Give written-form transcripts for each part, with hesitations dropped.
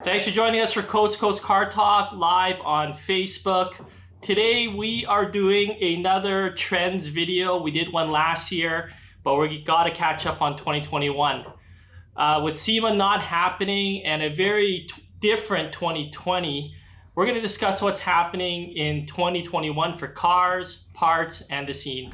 Thanks for joining us for Coast to Coast Car Talk live on Facebook. Today we are doing another trends video. We did one last year, but we got to catch up on 2021. With SEMA not happening and a very different 2020, we're going to discuss what's happening in 2021 for cars, parts, and the scene.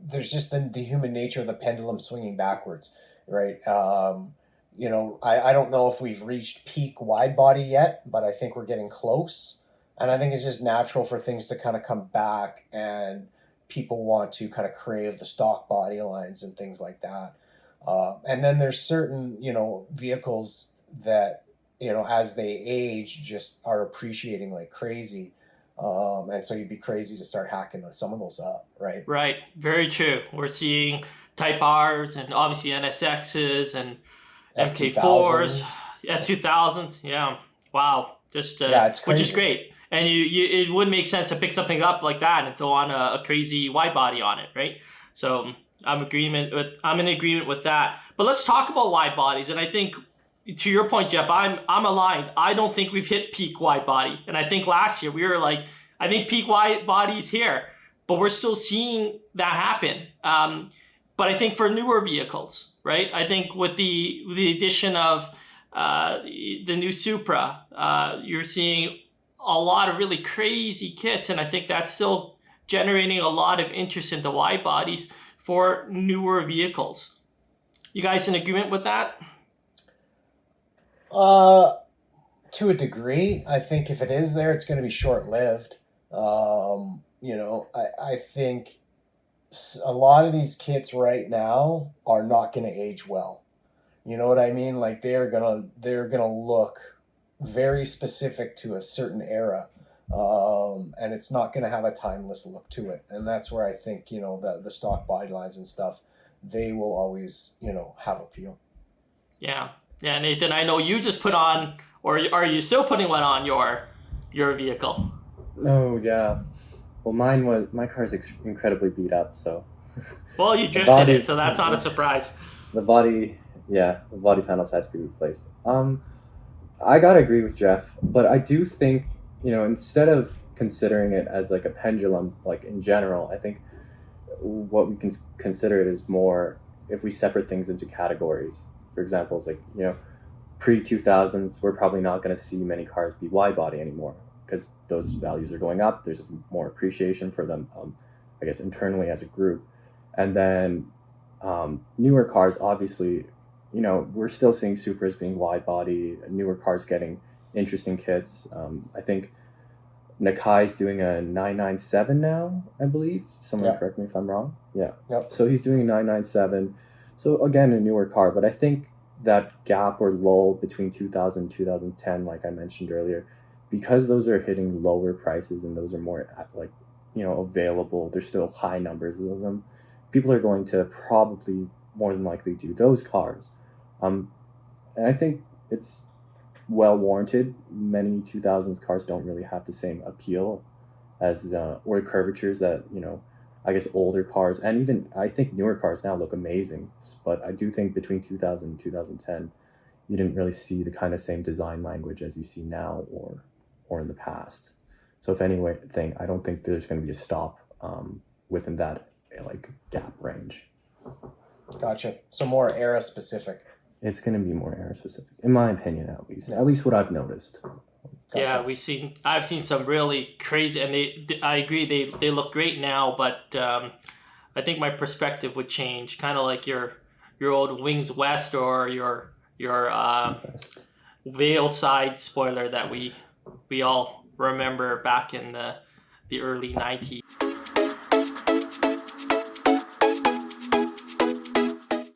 There's just the human nature of the pendulum swinging backwards, right? I don't know if we've reached peak wide body yet, but I think we're getting close. And I think it's just natural for things to kind of come back and people want to kind of crave the stock body lines and things like that. And then there's certain, vehicles that, as they age, just are appreciating like crazy. And so you'd be crazy to start hacking some of those up, right? Right, very true. We're seeing Type Rs and obviously NSXs and MK4s, S2000s. Yeah, wow, just it's crazy. which is great. And it wouldn't make sense to pick something up like that and throw on a crazy wide body on it, right? So I'm in agreement with that. But let's talk about wide bodies. And I think, to your point, Jeff, I'm aligned. I don't think we've hit peak wide body. And I think last year we were like, I think peak wide body's here, but we're still seeing that happen. But I think for newer vehicles, right? I think with the addition of the new Supra, you're seeing a lot of really crazy kits. And I think that's still generating a lot of interest into wide bodies for newer vehicles. You guys in agreement with that? To a degree. I think if it is there, it's going to be short-lived. I think a lot of these kits right now are not going to age well. You know what I mean? Like they're gonna look very specific to a certain era, and it's not going to have a timeless look to it. And that's where I think the stock body lines and stuff, they will always have appeal. Yeah. Yeah, Nathan, I know you just put on, or are you still putting one on your vehicle? Oh, yeah. Well, my car's incredibly beat up, so. Well, you drifted it, so that's not a surprise. The body panels had to be replaced. I gotta agree with Jeff, but I do think, instead of considering it as like a pendulum, like in general, I think what we can consider it is more if we separate things into categories. For example, it's like, pre-2000s, we're probably not going to see many cars be wide body anymore because those values are going up. There's more appreciation for them, I guess, internally as a group. And then newer cars, obviously, we're still seeing Supras being wide body, newer cars getting interesting kits. I think Nakai's doing a 997 now, I believe. Someone correct me if I'm wrong. Yeah. Yep. So he's doing a 997. So again, a newer car, but I think that gap or lull between 2000 and 2010, like I mentioned earlier, because those are hitting lower prices and those are more available, there's still high numbers of them, people are going to probably more than likely do those cars. And I think it's well warranted. Many 2000s cars don't really have the same appeal as or curvatures that, I guess older cars, and even I think newer cars now look amazing. But I do think between 2000 and 2010, you didn't really see the kind of same design language as you see now or in the past. So if anything, I don't think there's going to be a stop within that gap range. Gotcha. So more era specific. It's going to be more era specific, in my opinion, at least. At least what I've noticed. Gotcha. Yeah, I've seen some really crazy, and I agree, they look great now, but I think my perspective would change, kind of like your old Wings West or your Vale side spoiler that we all remember back in the early 90s.